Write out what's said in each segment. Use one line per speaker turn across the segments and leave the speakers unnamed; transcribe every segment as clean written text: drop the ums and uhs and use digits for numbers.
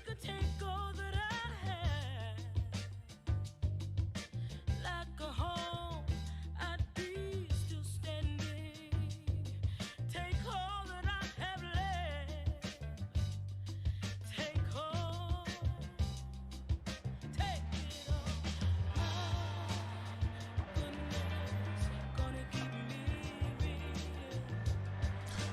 could take all that I had. Like a home, I'd be still standing. Take all that I have left. Take all. Take it all. My goodness, gonna keep me real.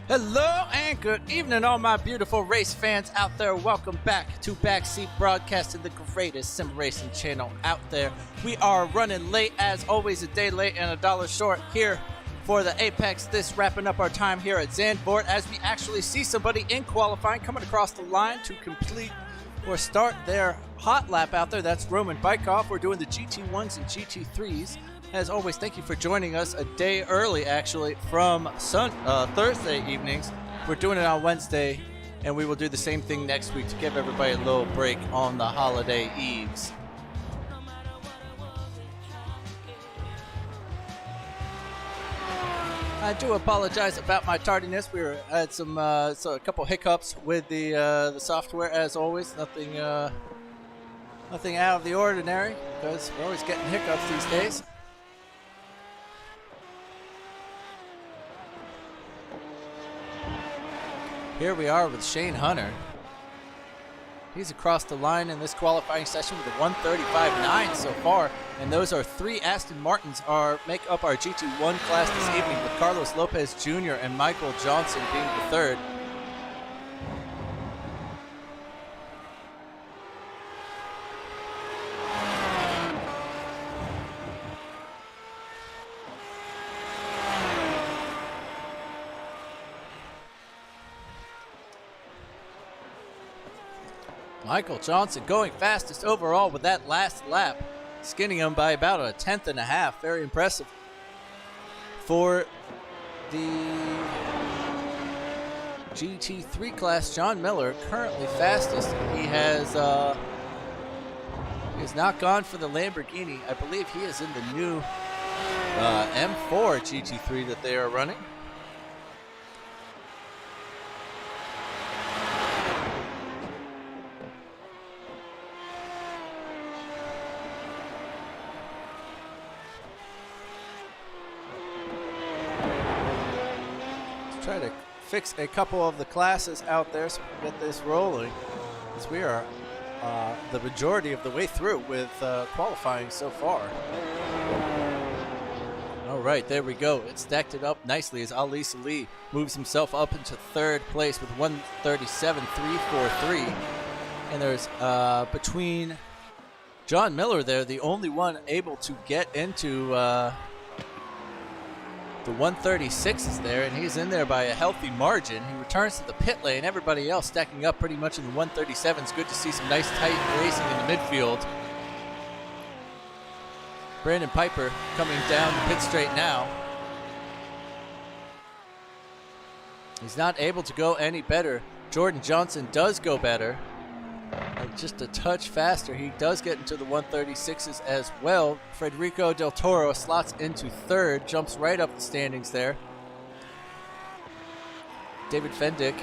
Hello and good evening, all my beautiful race fans out there. Welcome back to Backseat Broadcasting, the greatest sim racing channel out there. We are running late, as always, a day late and $1 short here for the Apex. This wrapping up our time here at Zandvoort as we actually see somebody in qualifying coming across the line to complete or start their hot lap out there. That's Roman Bykov. We're doing the GT1s and GT3s. As always, thank you for joining us a day early, actually, from Thursday evenings. We're doing it on Wednesday, and we will do the same thing next week to give everybody a little break on the holiday eves. I do apologize about my tardiness. We had a couple hiccups with the software, as always. Nothing out of the ordinary, because we're always getting hiccups these days. Here we are with Shane Hunter. He's across the line in this qualifying session with a 135.9 so far, and those are 3 Aston Martins make up our GT1 class this evening, with Carlos Lopez Jr. and Michael Johnson being the third. Michael Johnson going fastest overall with that last lap, skinning him by about a 1/10.5. Very impressive. For the GT3 class, John Miller currently fastest. He has not gone for the Lamborghini. I believe he is in the new M4 GT3 that they are running. Try to fix a couple of the classes out there so we can get this rolling, as we are the majority of the way through with qualifying so far. All right, there we go. It stacked it up nicely as Ali Salih moves himself up into third place with 137.343. And there's between John Miller there, the only one able to get into the 136 is there, and he's in there by a healthy margin. He returns to the pit lane. Everybody else stacking up pretty much in the 137s. Good to see some nice tight racing in the midfield. Brandon Piper coming down the pit straight now. He's not able to go any better. Jordan Johnson does go better. Just a touch faster. He does get into the 136s as well. Federico Del Toro slots into third, jumps right up the standings there. David Fendick.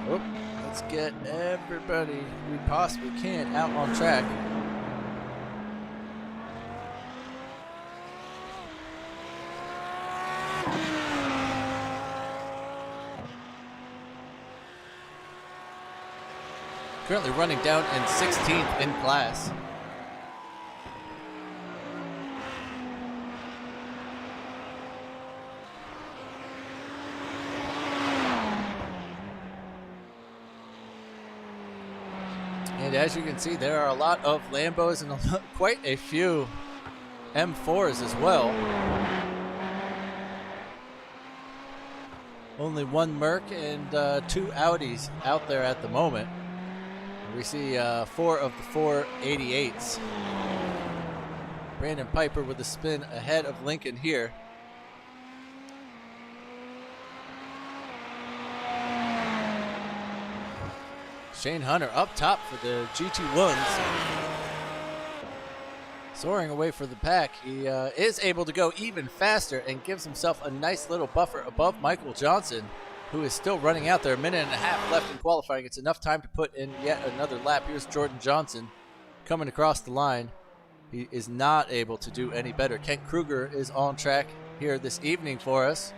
Oh, let's get everybody we possibly can out on track. Currently running down in 16th in class. And as you can see, there are a lot of Lambos and quite a few M4s as well. Only one Merc and 2 Audis out there at the moment. We see 4 of the 4 88s. Brandon Piper with a spin ahead of Lincoln here. Shane Hunter up top for the GT1s. Soaring away for the pack. He is able to go even faster and gives himself a nice little buffer above Michael Johnson, who is still running out there. A minute and a half left in qualifying. It's enough time to put in yet another lap. Here's Jordan Johnson coming across the line. He is not able to do any better. Kent Kruger is on track here this evening for us.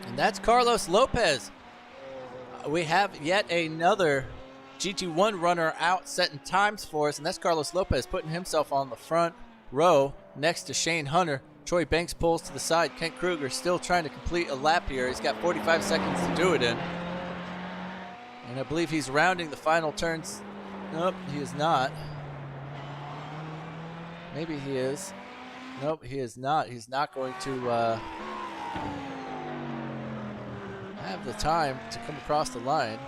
And that's Carlos Lopez. We have yet another GT1 runner out setting times for us, and that's Carlos Lopez putting himself on the front row next to Shane Hunter. Troy Banks pulls to the side. Kent Kruger still trying to complete a lap here. He's got 45 seconds to do it in. And I believe he's rounding the final turns. Nope, he is not. Maybe he is. Nope, he is not. He's not going to have the time to come across the line.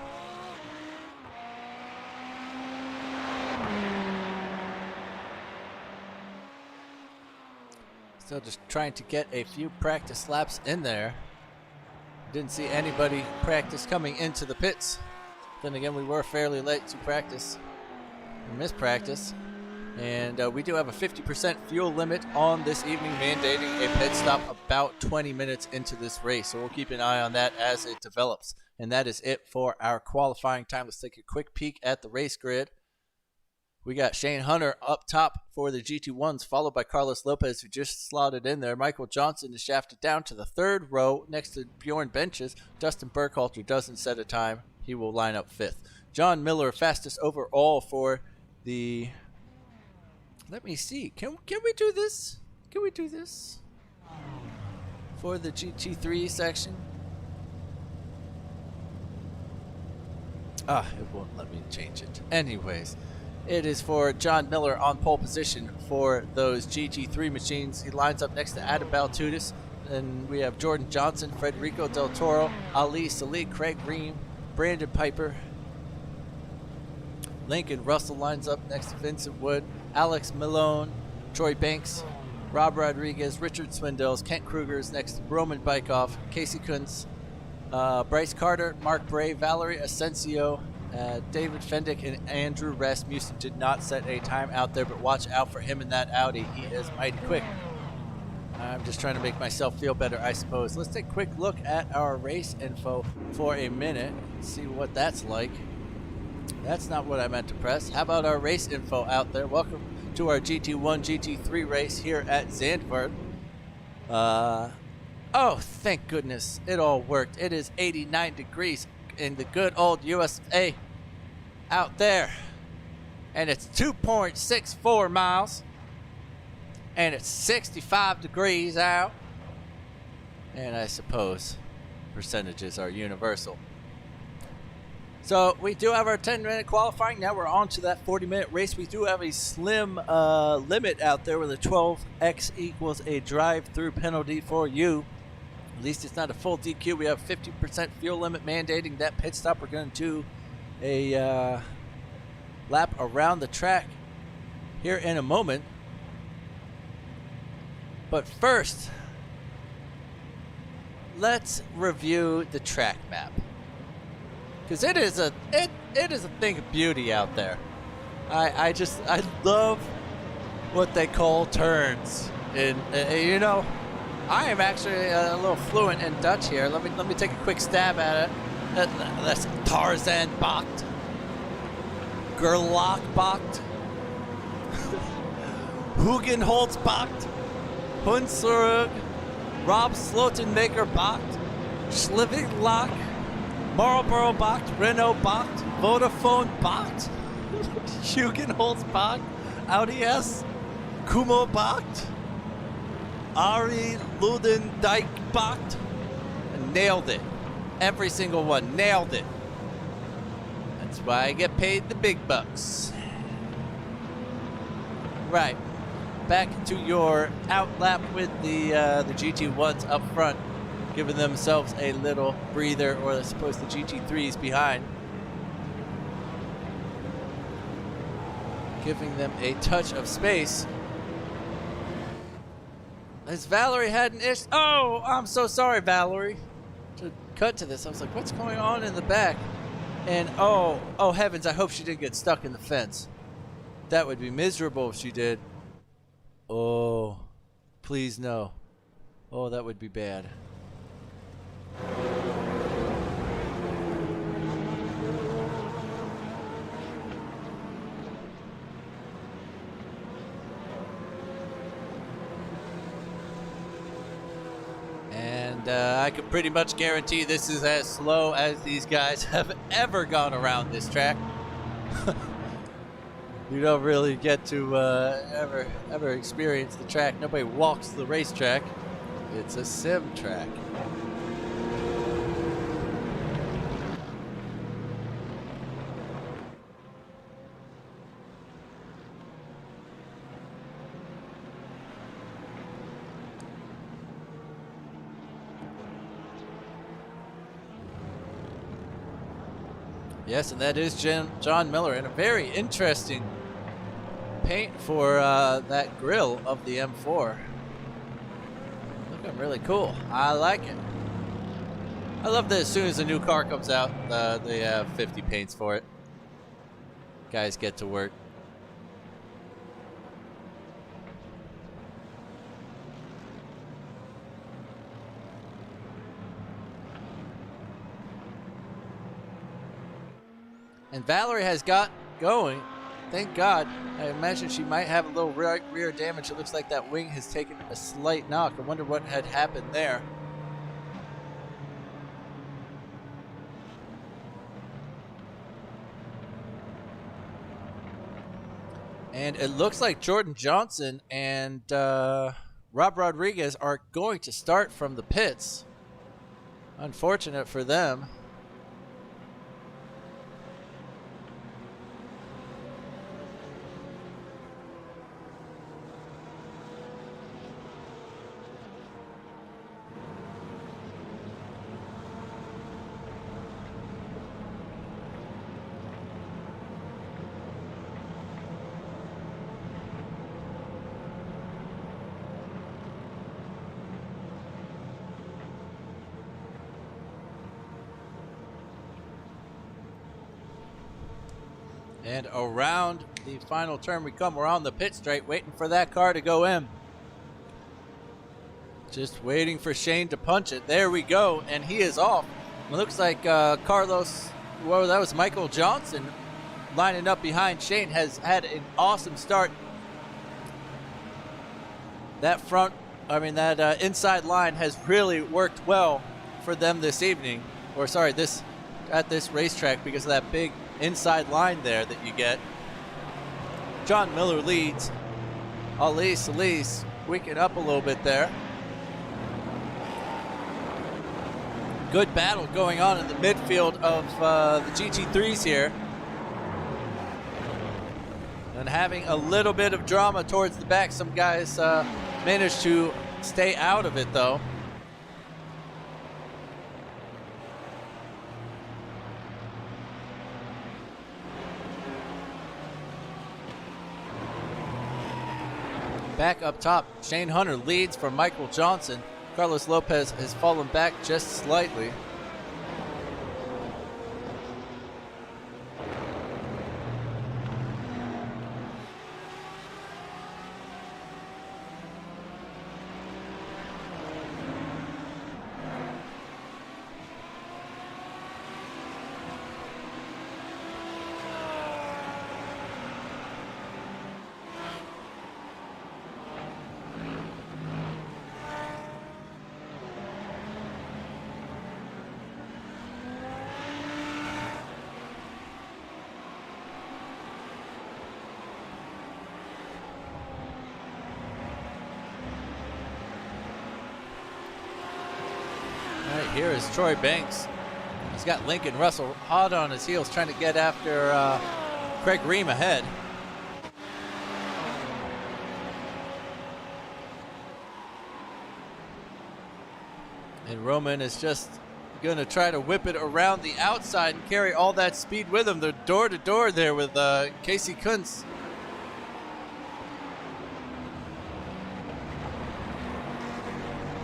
Still just trying to get a few practice laps in there. Didn't see anybody practice coming into the pits. Then again, we were fairly late to practice. We missed practice. And we do have a 50% fuel limit on this evening, mandating a pit stop about 20 minutes into this race. So we'll keep an eye on that as it develops. And that is it for our qualifying time. Let's take a quick peek at the race grid. We got Shane Hunter up top for the GT1s, followed by Carlos Lopez, who just slotted in there. Michael Johnson is shafted down to the third row next to Bjorn Benches. Dustin Burkhalter doesn't set a time. He will line up fifth. John Miller, fastest overall for the... Let me see. Can we do this? Can we do this? For the GT3 section? It won't let me change it. Anyways. It is for John Miller on pole position for those GT3 machines. He lines up next to Adam Baltudis. And we have Jordan Johnson, Federico Del Toro, Ali Salik, Craig Ream, Brandon Piper. Lincoln Russell lines up next to Vincent Wood, Alex Malone, Troy Banks, Rob Rodriguez, Richard Swindells, Kent Krugers next to Roman Bikoff, Casey Kuntz, Bryce Carter, Mark Bray, Valerie Asensio, David Fendick, and Andrew Rasmussen did not set a time out there, but watch out for him in that Audi. He is mighty quick. I'm just trying to make myself feel better, I suppose. Let's take a quick look at our race info for a minute, see what that's like. That's not what I meant to press. How about our race info out there? Welcome to our GT1, GT3 race here at Zandvoort. Oh, thank goodness. It all worked. It is 89 degrees in the good old USA out there. And it's 2.64 miles. And it's 65 degrees out. And I suppose percentages are universal. So we do have our 10-minute qualifying. Now we're on to that 40-minute race. We do have a slim limit out there where the 12x equals a drive-through penalty for you. At least it's not a full DQ. We have 50% fuel limit mandating that pit stop. We're going to do a lap around the track here in a moment. But first, let's review the track map. Because it is a thing of beauty out there. I love what they call turns. And you know, I am actually a little fluent in Dutch here. Let me take a quick stab at it. That's Tarzan Bacht, Gerlach Bacht, Hugenholz-Bacht, Hunsrug, Rob Slotenmaker Bacht, Schlivig-Lach, Marlboro Bacht, Renault Bacht, Vodafone Bacht, Hugenholz Bacht, Audi S, Kumo Bacht, Ari Ludendijk Bacht. Nailed it. Every single one. Nailed it. That's why I get paid the big bucks. Right. Back to your outlap with the GT1s up front, giving themselves a little breather, or I suppose the GT3s behind, giving them a touch of space. Has Valerie had an issue? Oh, I'm so sorry, Valerie. To cut to this, I was like, what's going on in the back? And oh heavens, I hope she didn't get stuck in the fence. That would be miserable if she did. Oh, please no. Oh, that would be bad. And I can pretty much guarantee this is as slow as these guys have ever gone around this track. You don't really get to ever experience the track. Nobody walks the racetrack. It's a sim track. Yes, and that is John Miller, and a very interesting paint for that grille of the M4. Looking really cool. I like it. I love that as soon as a new car comes out, they have 50 paints for it. Guys get to work. And Valerie has got going. Thank God. I imagine she might have a little rear damage. It looks like that wing has taken a slight knock. I wonder what had happened there. And it looks like Jordan Johnson and Rob Rodriguez are going to start from the pits. Unfortunate for them. And around the final turn we come. We're on the pit straight, waiting for that car to go in. Just waiting for Shane to punch it. There we go, and he is off. It looks like Carlos, well, that was Michael Johnson lining up behind Shane, has had an awesome start. That inside line has really worked well for them this evening, or sorry, at this racetrack, because of that big inside line there that you get. John Miller leads. Elise squeaking up a little bit there. Good battle going on in the midfield of the GT3s here. And having a little bit of drama towards the back. Some guys managed to stay out of it though. Back up top, Shane Hunter leads for Michael Johnson. Carlos Lopez has fallen back just slightly. Here is Troy Banks. He's got Lincoln Russell hot on his heels trying to get after Craig Ream ahead. And Roman is just going to try to whip it around the outside and carry all that speed with him. They're door to door there with Casey Kuntz.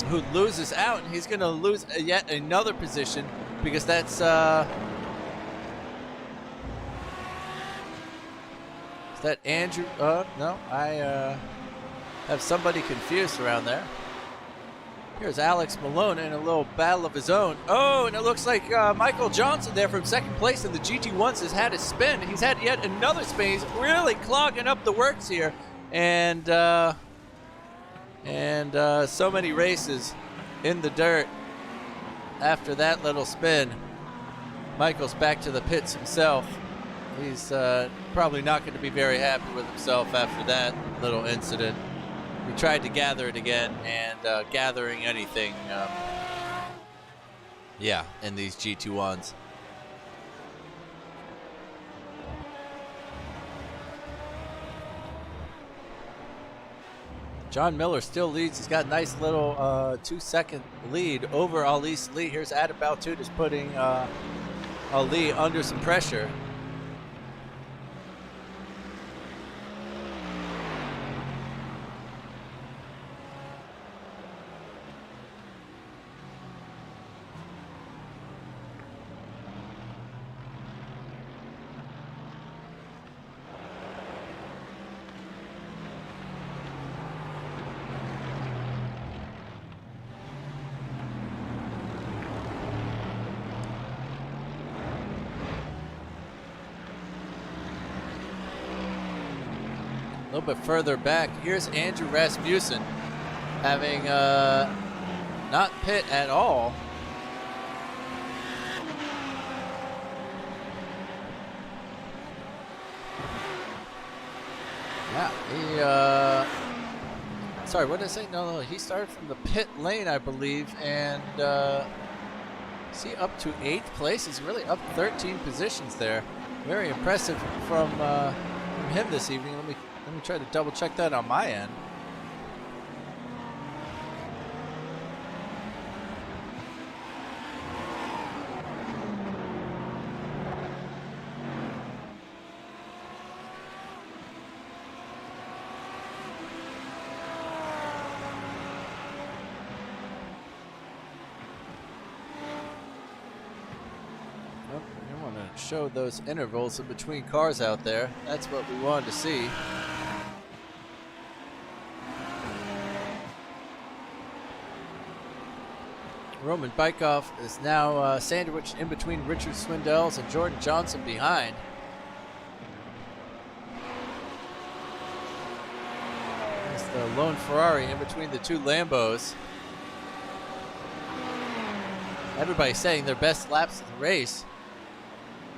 who loses out, and he's going to lose yet another position because that's is that Andrew? No, I have somebody confused around there. Here's Alex Malone in a little battle of his own. Oh, and it looks like Michael Johnson there from second place in the GT1s has had his spin. He's had yet another spin. He's really clogging up the works here. And so many races in the dirt after that little spin. Michael's back to the pits himself. He's probably not going to be very happy with himself after that little incident. We tried to gather it again, and gathering anything, in these GT1s. John Miller still leads. He's got a nice little 2-second lead over Ali Lee. Here's Adam Baltutis putting Ali under some pressure. A little bit further back, here's Andrew Rasmussen having not pit at all. Yeah, sorry, what did I say? No, he started from the pit lane, I believe, and is he up to 8th place? He's really up 13 positions there. Very impressive from him this evening. Let me try to double check that on my end. Nope, you want to show those intervals in between cars out there. That's what we wanted to see. Roman Bykov is now sandwiched in between Richard Swindells and Jordan Johnson behind. It's the lone Ferrari in between the two Lambos. Everybody's saying their best laps of the race.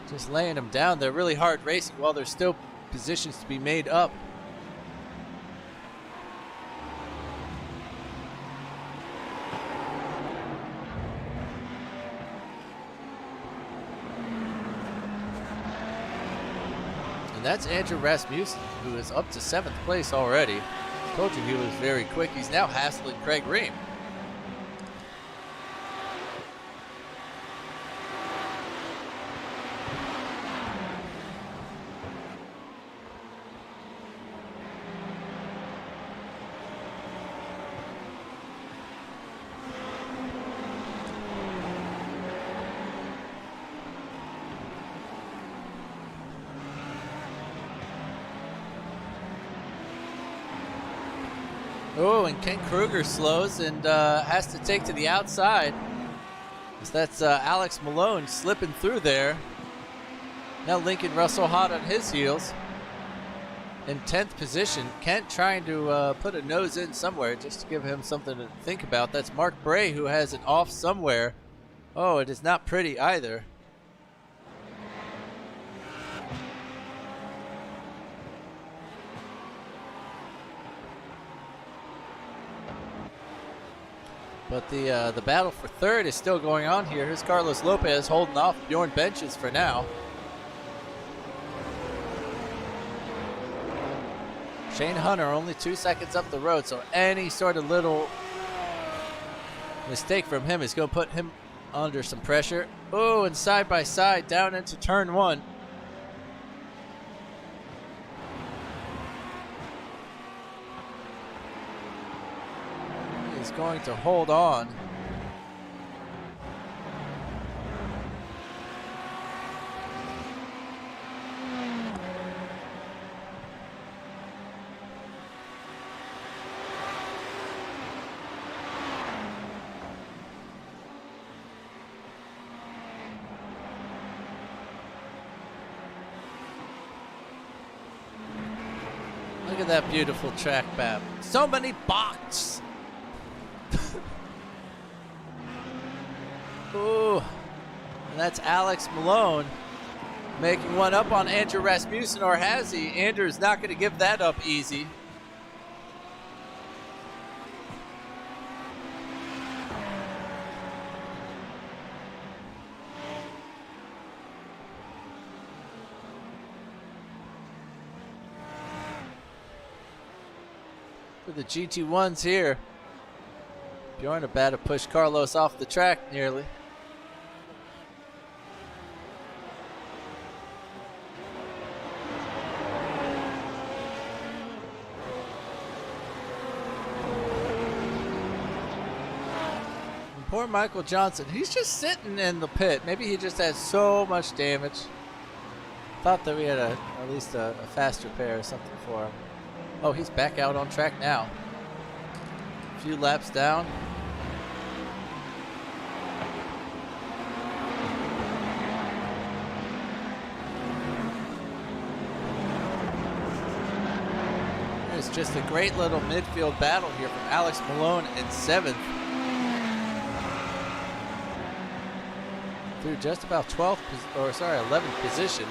Just laying them down. They're really hard racing while there's still positions to be made up. And that's Andrew Rasmussen, who is up to 7th place already. Told you he was very quick. He's now hassling Craig Ream. Oh, and Ken Kruger slows and has to take to the outside. That's Alex Malone slipping through there. Now Lincoln Russell hot on his heels. In 10th position, Kent trying to put a nose in somewhere just to give him something to think about. That's Mark Bray who has an off somewhere. Oh, it is not pretty either. But the battle for 3rd is still going on here. Here's Carlos Lopez holding off Bjorn Benches for now. Shane Hunter only 2 seconds up the road, so any sort of little mistake from him is going to put him under some pressure. Oh, and side by side down into turn 1. going to hold on. Look at that beautiful track map. So many box. Ooh. And that's Alex Malone making one up on Andrew Rasmussen, or has he? Andrew's not going to give that up easy. For the GT1s here. Bjorn about to push Carlos off the track nearly. And poor Michael Johnson, he's just sitting in the pit. Maybe he just has so much damage. Thought that we had at least a faster pair or something for him. Oh, he's back out on track now. A few laps down. It's just a great little midfield battle here from Alex Malone in 7th. Through just about 11th position.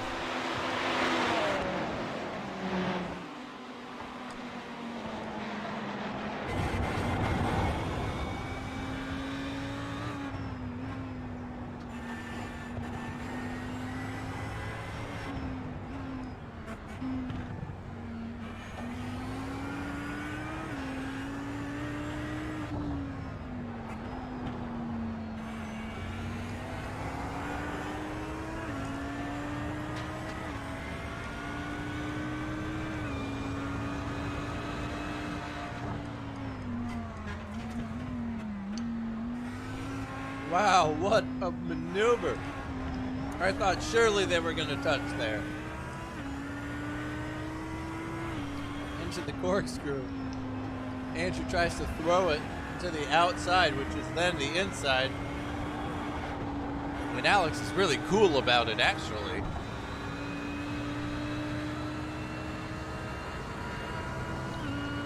Wow, what a maneuver. I thought surely they were going to touch there. Into the corkscrew. Andrew tries to throw it to the outside, which is then the inside. And Alex is really cool about it, actually.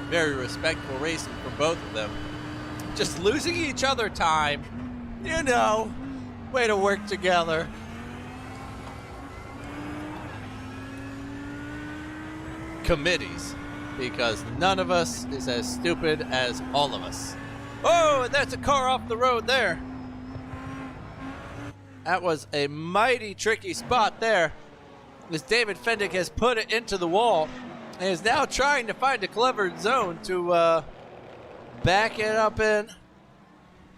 Very respectful racing from both of them. Just losing each other time. You know, way to work together. Committees, because none of us is as stupid as all of us. Oh, and that's a car off the road there. That was a mighty tricky spot there, as David Fendick has put it into the wall and is now trying to find a clever zone to back it up in.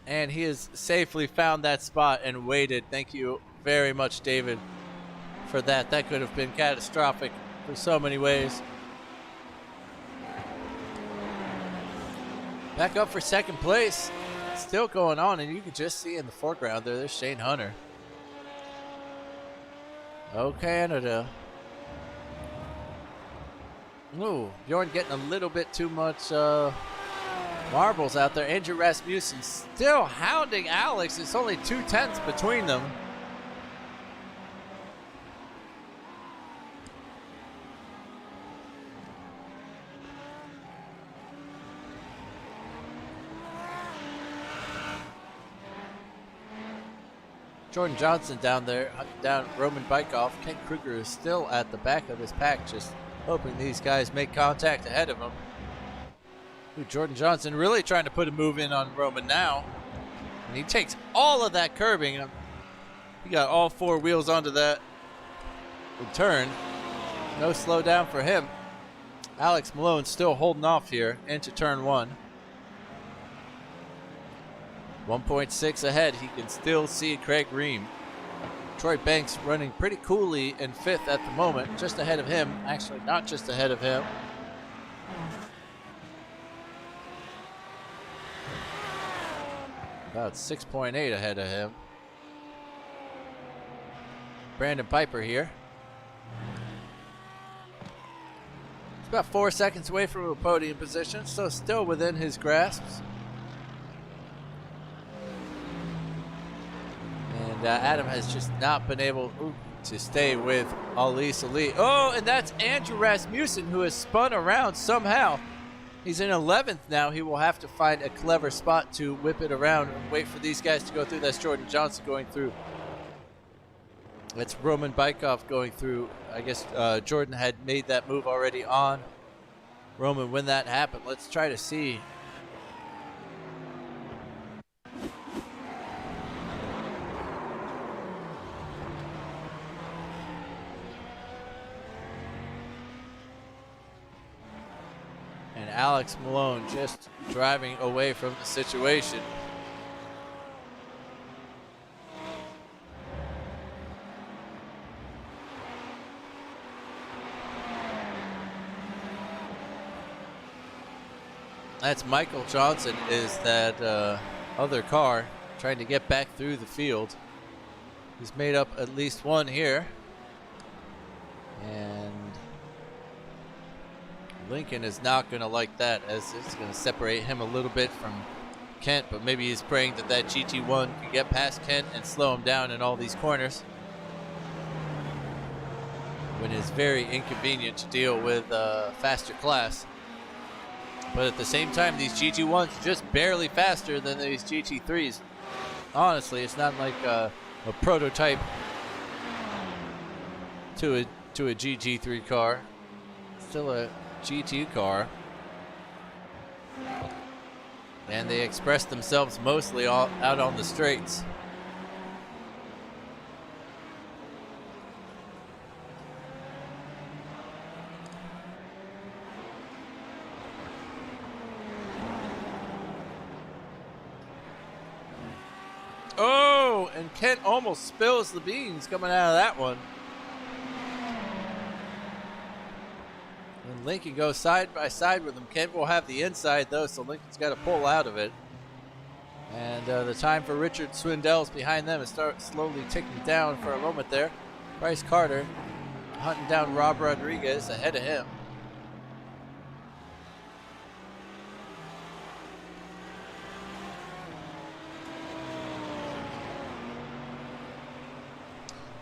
And he has safely found that spot and waited. Thank you very much, David, for that. That could have been catastrophic for so many ways. Back up for second place. Still going on, and you can just see in the foreground there's Shane Hunter. Oh, Canada. Ooh, Bjorn getting a little bit too much marbles out there. Andrew Rasmussen still hounding Alex. It's only 2/10 between them. Jordan Johnson down there, hunting down Roman Bykov. Ken Kruger is still at the back of his pack, just hoping these guys make contact ahead of him. Ooh, Jordan Johnson really trying to put a move in on Roman now. And he takes all of that curbing. He got all four wheels onto that turn. No slow down for him. Alex Malone still holding off here into turn 1. 1.6 ahead. He can still see Craig Ream. Troy Banks running pretty coolly in 5th at the moment. Just ahead of him. Actually, not just ahead of him. About 6.8 ahead of him. Brandon Piper here. He's about 4 seconds away from a podium position, so still within his grasps. And Adam has just not been able to stay with Ali Salih. Oh, and that's Andrew Rasmussen, who has spun around somehow. He's in 11th now. He will have to find a clever spot to whip it around and wait for these guys to go through. That's Jordan Johnson going through. That's Roman Bykov going through. I guess Jordan had made that move already on Roman when that happened. Let's try to see. And Alex Malone just driving away from the situation. That's Michael Johnson, is that other car trying to get back through the field. He's made up at least one here. And Lincoln is not going to like that, as it's going to separate him a little bit from Kent, but maybe he's praying that that GT1 can get past Kent and slow him down in all these corners, when it's very inconvenient to deal with faster class. But at the same time, these GT1s are just barely faster than these GT3s. Honestly, it's not like a prototype to a GT3 car. Still a GT car, and they express themselves mostly all out on the straights. Oh, and Kent almost spills the beans coming out of that one. And Lincoln goes side by side with him. Kent will have the inside, though, so Lincoln's got to pull out of it. And the time for Richard Swindell's behind them is slowly ticking down for a moment there. Bryce Carter hunting down Rob Rodriguez ahead of him.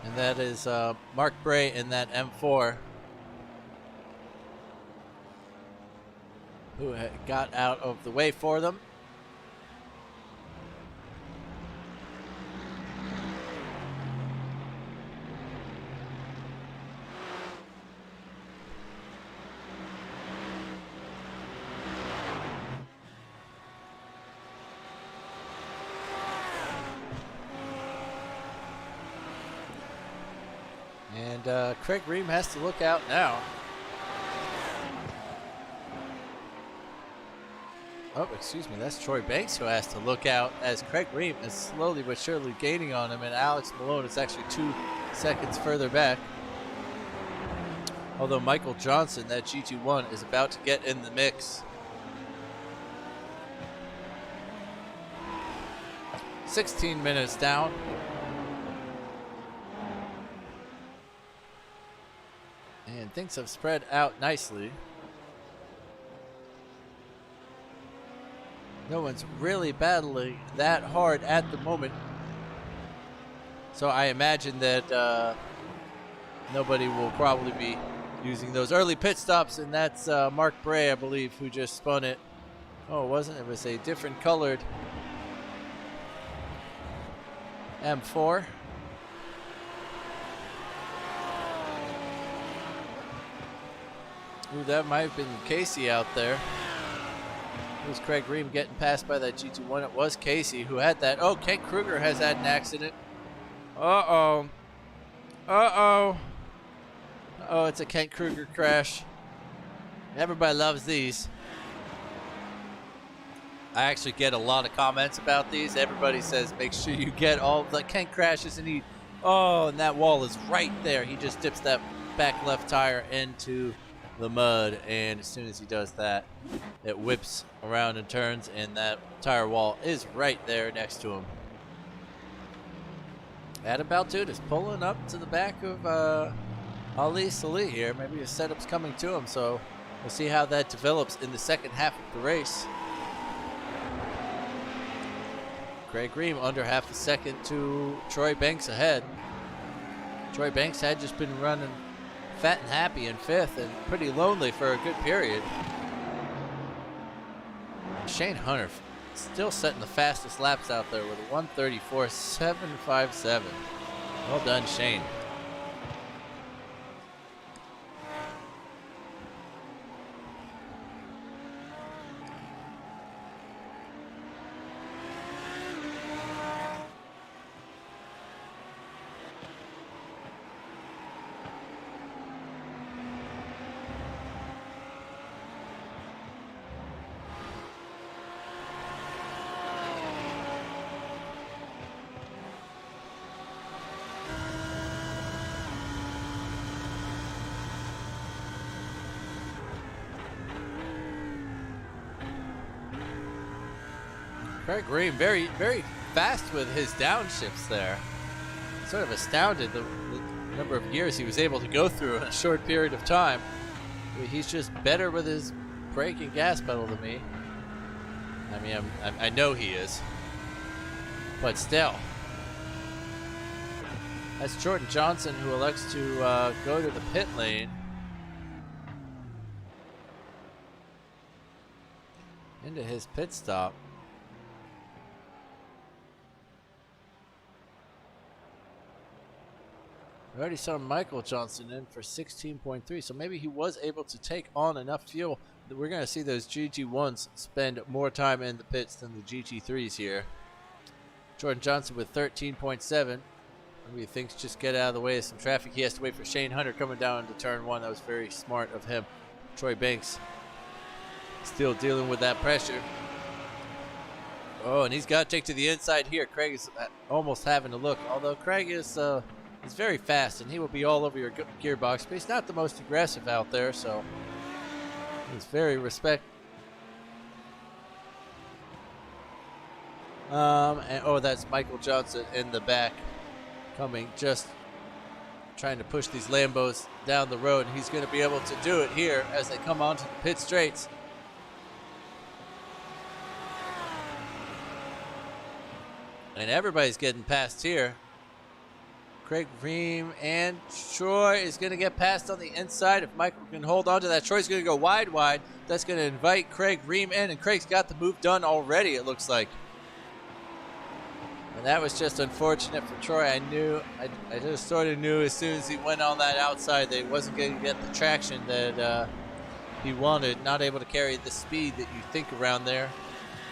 And that is Mark Bray in that M4, who got out of the way for them. And Craig Ream has to look out now. Oh, excuse me, that's Troy Banks who has to look out, as Craig Ream is slowly but surely gaining on him, and Alex Malone is actually 2 seconds further back. Although Michael Johnson, that GT1, is about to get in the mix. 16 minutes down. And things have spread out nicely. No one's really battling that hard at the moment. So I imagine that nobody will probably be using those early pit stops, and that's Mark Bray, I believe, who just spun it. Oh, it wasn't. It was a different colored M4. Ooh, that might have been Casey out there. It was Craig Ream getting passed by that GT1. It was Casey who had that. Oh, Kent Kruger has had an accident. Uh-oh. Uh-oh. Oh, it's a Kent Kruger crash. Everybody loves these. I actually get a lot of comments about these. Everybody says make sure you get all the Kent crashes, and and that wall is right there. He just dips that back left tire into the mud, and as soon as he does that, it whips around and turns, and that tire wall is right there next to him. Adam Baltude is pulling up to the back of Ali Salih here. Maybe his setup's coming to him, so we'll see how that develops in the second half of the race. Craig Ream under half a second to Troy Banks ahead. Troy Banks had just been running fat and happy in fifth and pretty lonely for a good period. Shane Hunter still setting the fastest laps out there with a 1:34.757. Well done, Shane. Craig Ream very, very fast with his downshifts there. Sort of astounded the number of years he was able to go through in a short period of time. He's just better with his brake and gas pedal than me. I mean, I know he is, but still. That's Jordan Johnson, who elects to go to the pit lane. Into his pit stop. We already saw Michael Johnson in for 16.3, so maybe he was able to take on enough fuel that we're going to see those GT1s spend more time in the pits than the GT3s here. Jordan Johnson with 13.7. Maybe thinks just get out of the way of some traffic. He has to wait for Shane Hunter coming down into turn one. That was very smart of him. Troy Banks still dealing with that pressure. Oh, and he's got to take to the inside here. Craig is almost having a look, although Craig is very fast, and he will be all over your gearbox, but he's not the most aggressive out there, so he's very And, oh, that's Michael Johnson in the back coming, just trying to push these Lambos down the road, and he's going to be able to do it here as they come onto the pit straights. And everybody's getting past here. Craig Ream and Troy is going to get past on the inside. If Michael can hold on to that, Troy's going to go wide. That's going to invite Craig Ream in, and Craig's got the move done already, it looks like. And that was just unfortunate for Troy. I just sort of knew as soon as he went on that outside that he wasn't going to get the traction that he wanted. Not able to carry the speed that you think around there.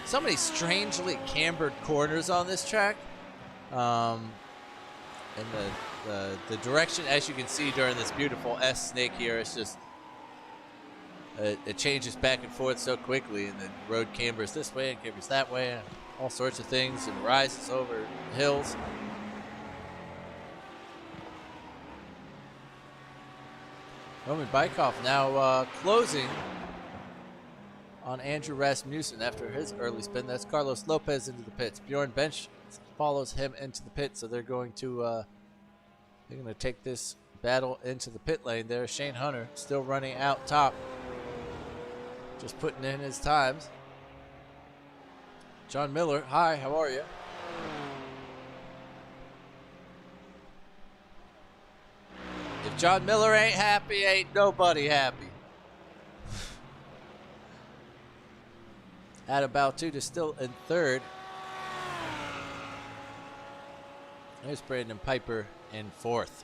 So many strangely cambered corners on this track. And the direction, as you can see during this beautiful S snake here, it's just it changes back and forth so quickly, and the road cambers this way and cambers that way, and all sorts of things, and rises over hills. Roman Bykov now closing on Andrew Rasmussen after his early spin. That's Carlos Lopez into the pits. Bjorn Bench follows him into the pit, so they're going to take this battle into the pit lane there. Shane Hunter still running out top, just putting in his times. John Miller, hi, how are you? If John Miller ain't happy, ain't nobody happy. Adam Baltude is still in third. There's Brandon Piper in fourth.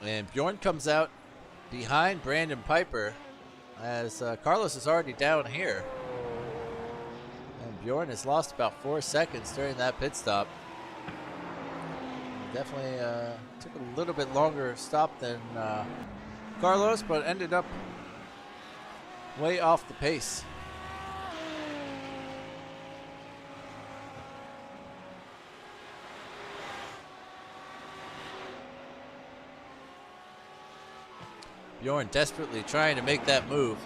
And Bjorn comes out behind Brandon Piper as Carlos is already down here. And Bjorn has lost about 4 seconds during that pit stop. Definitely took a little bit longer stop than Carlos, but ended up way off the pace. Bjorn desperately trying to make that move.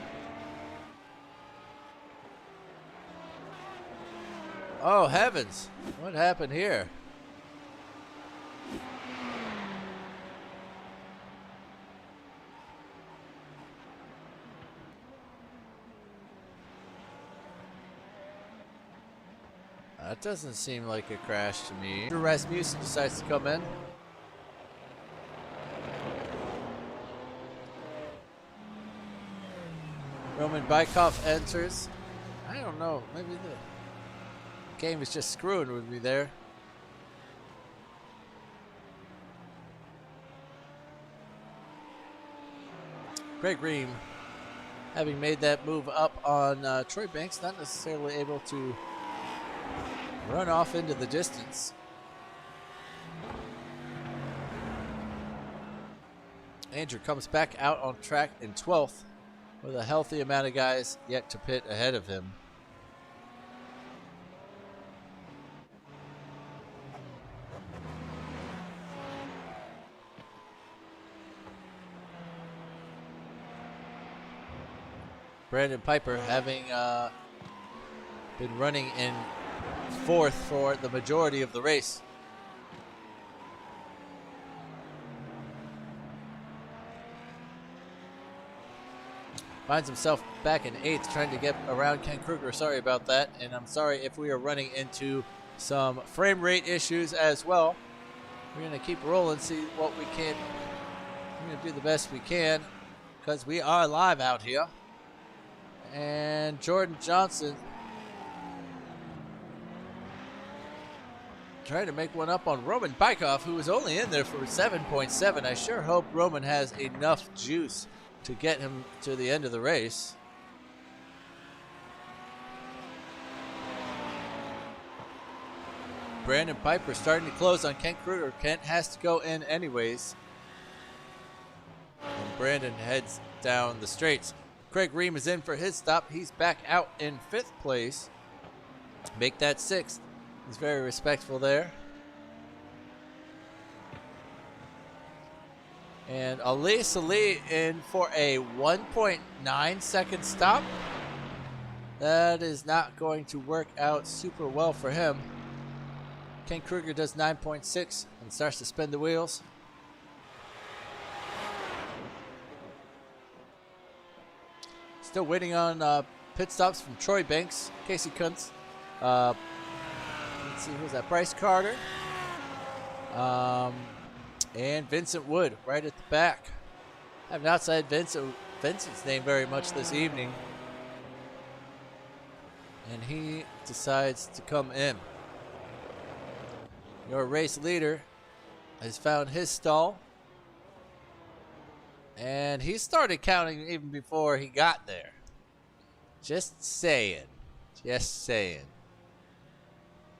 Oh, heavens. What happened here? That doesn't seem like a crash to me. Rasmussen decides to come in. Roman Bykov enters. I don't know. Maybe the game is just screwing with me there. Craig Ream, having made that move up on Troy Banks, not necessarily able to run off into the distance. Andrew comes back out on track in 12th with a healthy amount of guys yet to pit ahead of him. Brandon Piper having been running in 4th for the majority of the race. Finds himself back in 8th trying to get around Ken Kruger. Sorry about that. And I'm sorry if we are running into some frame rate issues as well. We're going to keep rolling, see what we can. We're going to do the best we can because we are live out here. And Jordan Johnson trying to make one up on Roman Bykov, who was only in there for 7.7. I sure hope Roman has enough juice to get him to the end of the race. Brandon Piper starting to close on Kent Kruger. Kent has to go in anyways. And Brandon heads down the straights. Craig Ream is in for his stop. He's back out in 5th place. Make that 6th. He's very respectful there. And Ali Salih in for a 1.9 second stop. That is not going to work out super well for him. Ken Kruger does 9.6 and starts to spin the wheels. Still waiting on pit stops from Troy Banks, Casey Kuntz. Let's see, who's that? Bryce Carter. And Vincent Wood right at the back. I have not said Vincent's name very much this evening. And he decides to come in. Your race leader has found his stall. And he started counting even before he got there. Just saying. Just saying.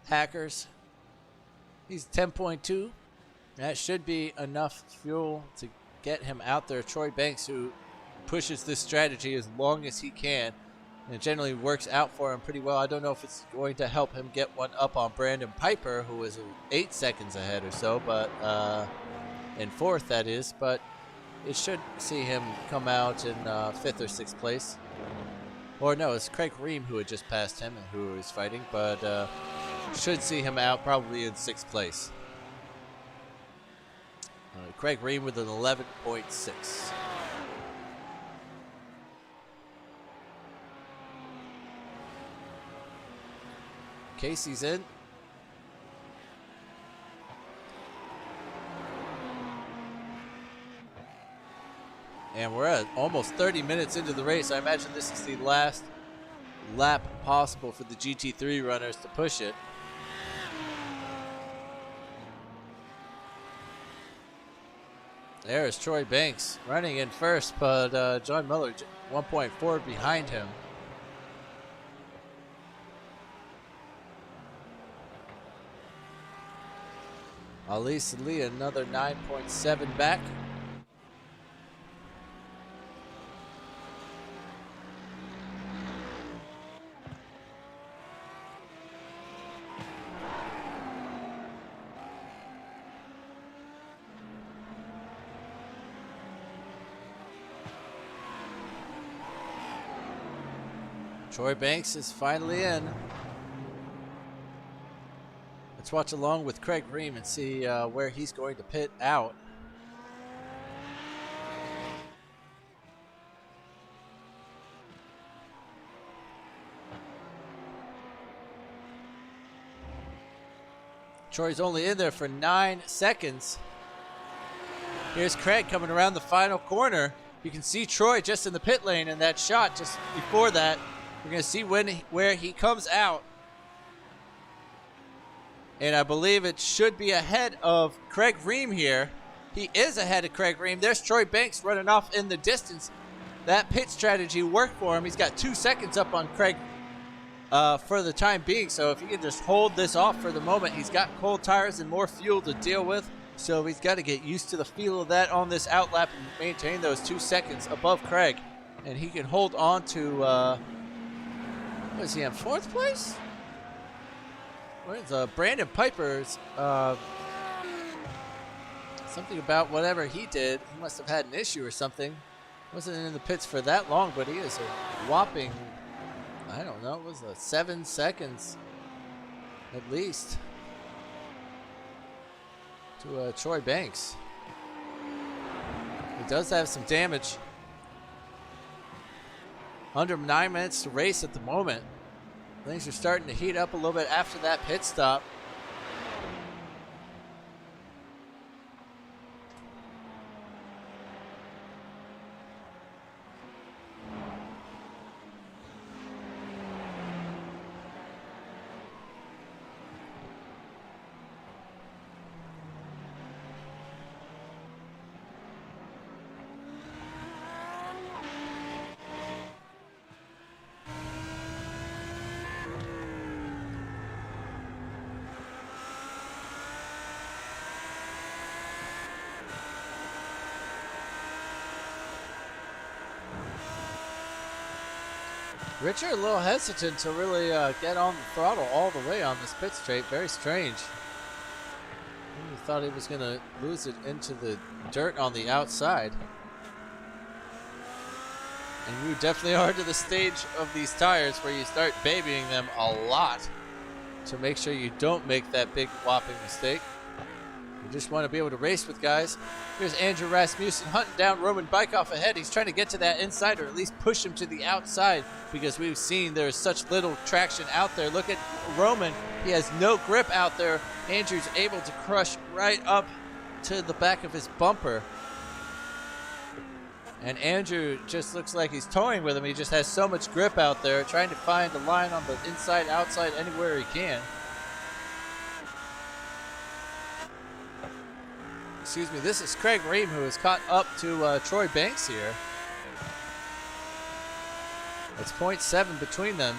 Hackers. He's 10.2. That should be enough fuel to get him out there. Troy Banks, who pushes this strategy as long as he can. And it generally works out for him pretty well. I don't know if it's going to help him get one up on Brandon Piper, who is 8 seconds ahead or so. But in 4th, that is. But it should see him come out in 5th or 6th place. Or no, it's Craig Ream who had just passed him and who was fighting. But should see him out probably in 6th place. Craig Ream with an 11.6. Casey's in. And we're at almost 30 minutes into the race. I imagine this is the last lap possible for the GT3 runners to push it. There's Troy Banks running in 1st, but John Miller 1.4 behind him. Ali Salih another 9.7 back. Troy Banks is finally in. Let's watch along with Craig Ream and see where he's going to pit out. Troy's only in there for 9 seconds. Here's Craig coming around the final corner. You can see Troy just in the pit lane in that shot just before that. We're going to see where he comes out. And I believe it should be ahead of Craig Ream here. He is ahead of Craig Ream. There's Troy Banks running off in the distance. That pit strategy worked for him. He's got 2 seconds up on Craig for the time being. So if he can just hold this off for the moment, he's got cold tires and more fuel to deal with. So he's got to get used to the feel of that on this outlap and maintain those 2 seconds above Craig. And he can hold on to, what is he on, 4th place? Where's Brandon Piper's, something about whatever he did. He must have had an issue or something. Wasn't in the pits for that long, but he is a whopping, I don't know, it was 7 seconds at least to Troy Banks. He does have some damage. Under 9 minutes to race at the moment. Things are starting to heat up a little bit after that pit stop. Richard a little hesitant to really get on the throttle all the way on this pit straight. Very strange. He thought he was going to lose it into the dirt on the outside. And you definitely are to the stage of these tires where you start babying them a lot to make sure you don't make that big whopping mistake. You just want to be able to race with guys. Here's Andrew Rasmussen hunting down Roman Bykoff ahead. He's trying to get to that inside or at least push him to the outside because we've seen there's such little traction out there. Look at Roman. He has no grip out there. Andrew's able to crush right up to the back of his bumper. And Andrew just looks like he's toying with him. He just has so much grip out there, trying to find a line on the inside, outside, anywhere he can. Excuse me, this is Craig Ream who has caught up to Troy Banks here. It's 0.7 between them.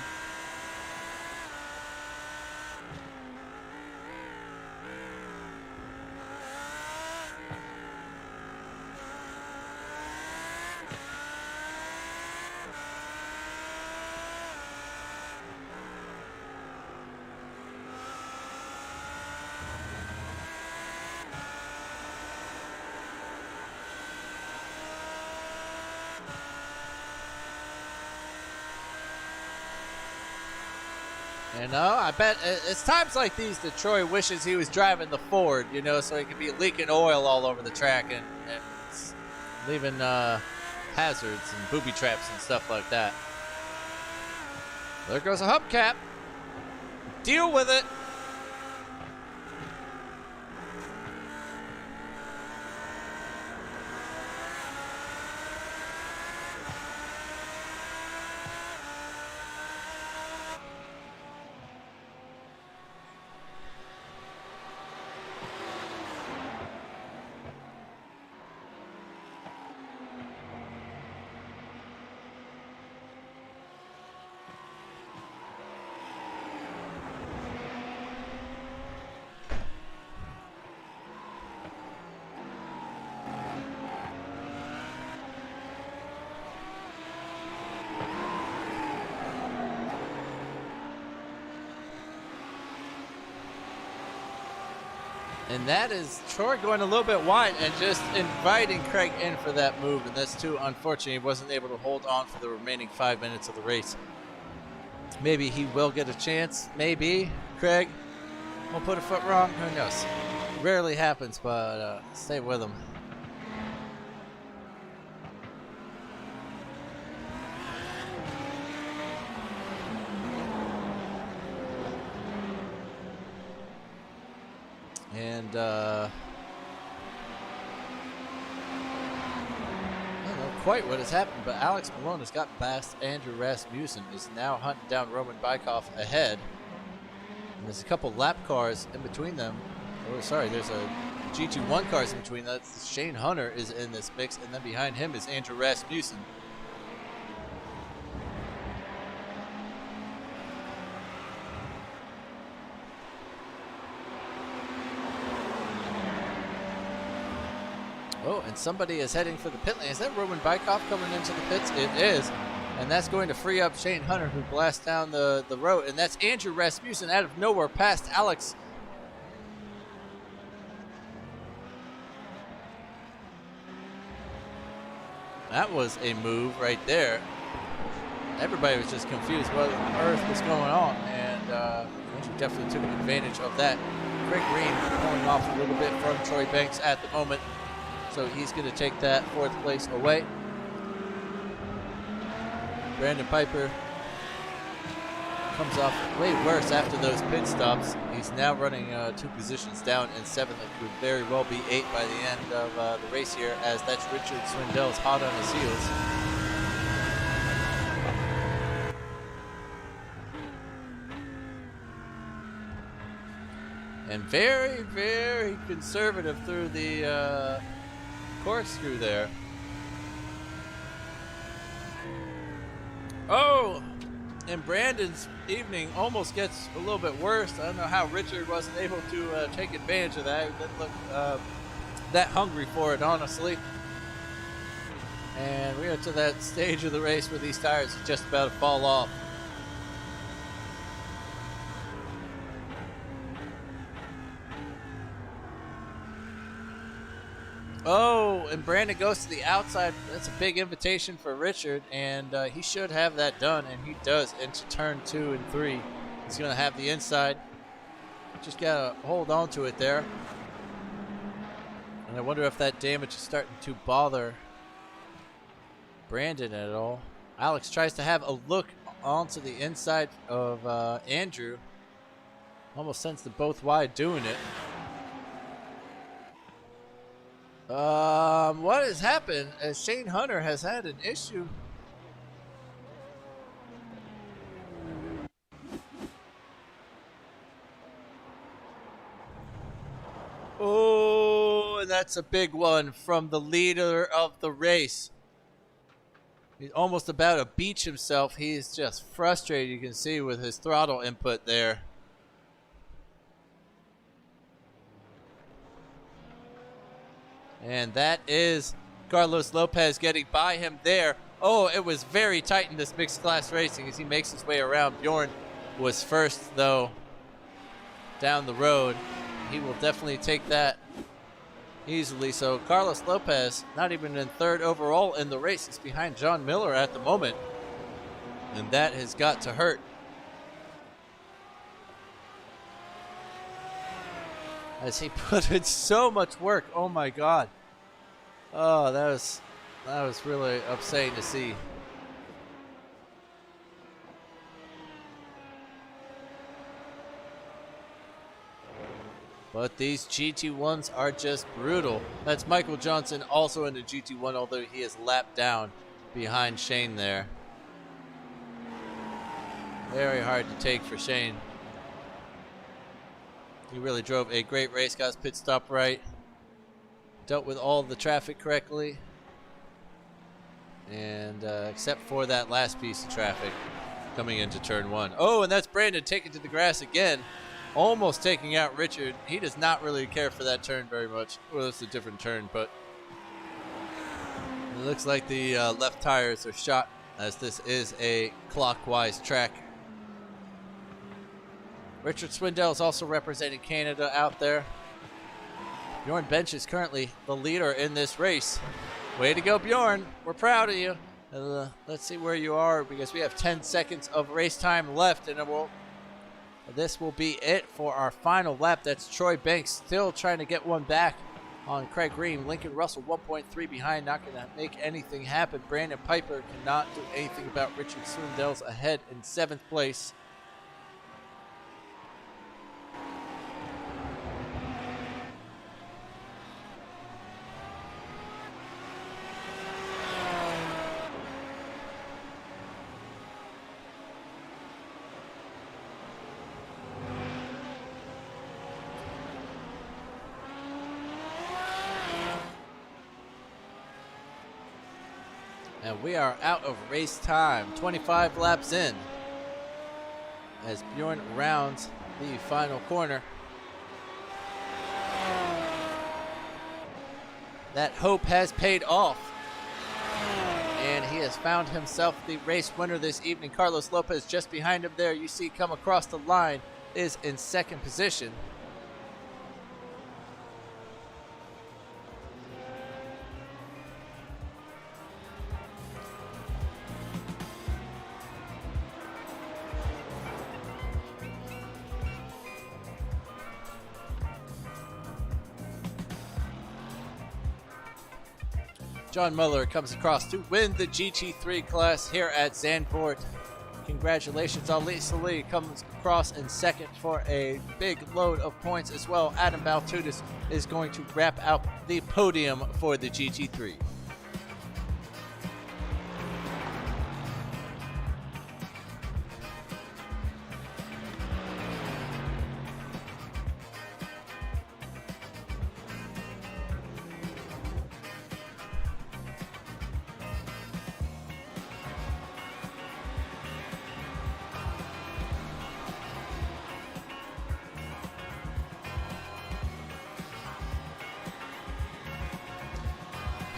You know, I bet it's times like these that Troy wishes he was driving the Ford, you know, so he could be leaking oil all over the track and leaving hazards and booby traps and stuff like that. There goes a hubcap. Deal with it. And that is Troy going a little bit wide and just inviting Craig in for that move. And that's too unfortunate. He wasn't able to hold on for the remaining 5 minutes of the race. Maybe he will get a chance. Maybe. Craig won't put a foot wrong. Who knows? Rarely happens, but stay with him. And I don't know quite what has happened, but Alex Malone has gotten past Andrew Rasmussen, is now hunting down Roman Bykov ahead. And there's a couple lap cars in between them. Oh, sorry, there's a GT1 cars in between them. Shane Hunter is in this mix, and then behind him is Andrew Rasmussen. Oh, and somebody is heading for the pit lane. Is that Roman Bykov coming into the pits? It is. And that's going to free up Shane Hunter, who blasts down the road. And that's Andrew Rasmussen out of nowhere past Alex. That was a move right there. Everybody was just confused what on earth was going on. And Andrew definitely took advantage of that. Craig Green pulling off a little bit from Troy Banks at the moment. So he's going to take that fourth place away. Brandon Piper comes off way worse after those pit stops. He's now running 2 positions down in 7th. It could very well be 8 by the end of the race here, as that's Richard Swindell's hot on his heels. And very, very conservative through the corkscrew there. Oh, and Brandon's evening almost gets a little bit worse. I don't know how Richard wasn't able to take advantage of that. He didn't look that hungry for it, honestly. And we are to that stage of the race where these tires are just about to fall off. Oh, and Brandon goes to the outside. That's a big invitation for Richard, and he should have that done, and he does into turn 2 and 3. He's going to have the inside. Just got to hold on to it there. And I wonder if that damage is starting to bother Brandon at all. Alex tries to have a look onto the inside of Andrew. Almost sends them both wide doing it. What has happened is Shane Hunter has had an issue. Oh, and that's a big one from the leader of the race. He's almost about to beach himself. He's just frustrated, you can see, with his throttle input there. And that is Carlos Lopez getting by him there. Oh, it was very tight in this mixed class racing as he makes his way around. Bjorn was first, though, down the road. He will definitely take that easily. So Carlos Lopez, not even in third overall in the race, is behind John Miller at the moment. And that has got to hurt. As he put in so much work. Oh my God. Oh, that was really upsetting to see. But these GT1s are just brutal. That's Michael Johnson also in the GT1, although he is lapped down behind Shane there. Very hard to take for Shane. He really drove a great race, got his pit stop right, dealt with all the traffic correctly, and except for that last piece of traffic coming into turn 1. Oh, and that's Brandon taking to the grass again, almost taking out Richard. He does not really care for that turn very much. Well, it's a different turn, but it looks like the left tires are shot, as this is a clockwise track. Richard Swindell is also representing Canada out there. Bjorn Bench is currently the leader in this race. Way to go, Bjorn. We're proud of you. Let's see where you are because we have 10 seconds of race time left, and this will be it for our final lap. That's Troy Banks still trying to get one back on Craig Green. Lincoln Russell 1.3 behind, not going to make anything happen. Brandon Piper cannot do anything about Richard Swindells ahead in 7th place. And we are out of race time, 25 laps in, as Bjorn rounds the final corner. That hope has paid off, and he has found himself the race winner this evening. Carlos Lopez just behind him there, you see come across the line, is in 2nd position. John Muller comes across to win the GT3 class here at Zandvoort. Congratulations, Elisa Lee comes across in 2nd for a big load of points as well. Adam Baltudis is going to wrap out the podium for the GT3.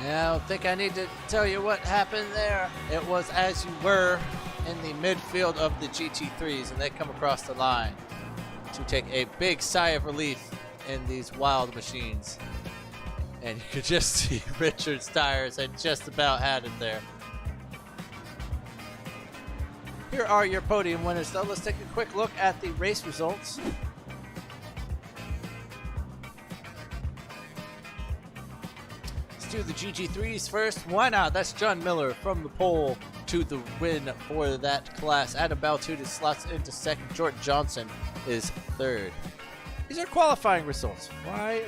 I don't think I need to tell you what happened there. It was as you were in the midfield of the GT3s, and they come across the line to take a big sigh of relief in these wild machines. And you could just see Richard's tires had just about had it there. Here are your podium winners, though. Let's take a quick look at the race results. Do the GT3s first. Why not? That's John Miller from the pole to the win for that class. Adam Baltudis slots into 2nd. Jordan Johnson is 3rd. These are qualifying results. Why?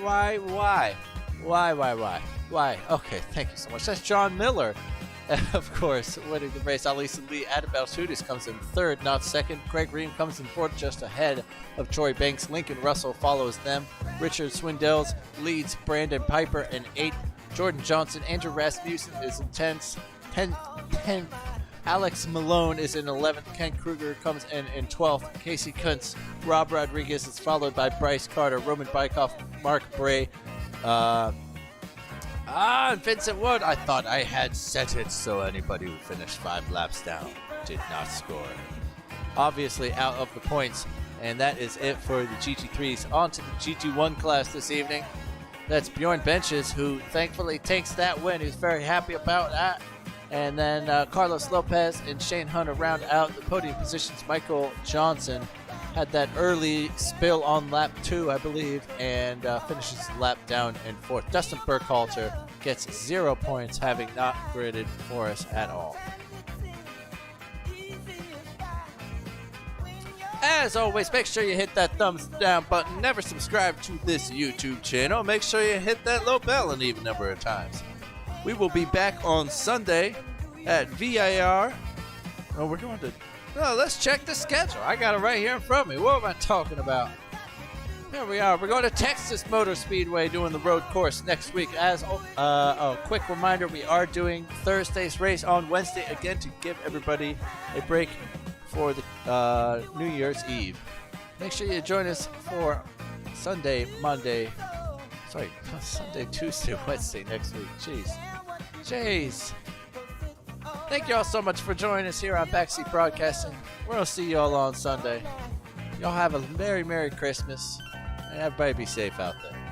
Okay, thank you so much. That's John Miller, of course, winning the race. Elisa Lee, Adam Baltudis comes in 3rd, not 2nd. Craig Ream comes in 4th, just ahead of Troy Banks. Lincoln Russell follows them. Richard Swindells leads Brandon Piper in 8th. Jordan Johnson, Andrew Rasmussen is in 10th. Alex Malone is in 11th. Ken Kruger comes in 12th. Casey Kuntz, Rob Rodriguez is followed by Bryce Carter, Roman Bykoff, Mark Bray, and Vincent Wood. I thought I had set it so anybody who finished 5 laps down did not score. Obviously out of the points, and that is it for the GT3s. On to the GT1 class this evening. That's Bjorn Benches, who thankfully takes that win. He's very happy about that. And then Carlos Lopez and Shane Hunter round out the podium positions. Michael Johnson had that early spill on lap 2, I believe, and finishes the lap down in 4th. Dustin Burkhalter gets 0 points, having not gridded for us at all. As always, make sure you hit that thumbs down button. Never subscribe to this YouTube channel. Make sure you hit that little bell an even number of times. We will be back on Sunday at VIR. Oh, we're going to... Oh, let's check the schedule. I got it right here in front of me. What am I talking about? Here we are. We're going to Texas Motor Speedway doing the road course next week. As a quick reminder, we are doing Thursday's race on Wednesday again to give everybody a break for the New Year's Eve. Make sure you join us for Sunday, Tuesday, Wednesday next week. Jeez. Thank you all so much for joining us here on Backseat Broadcasting. We're going to see you all on Sunday. Y'all have a very Merry Christmas, and everybody be safe out there.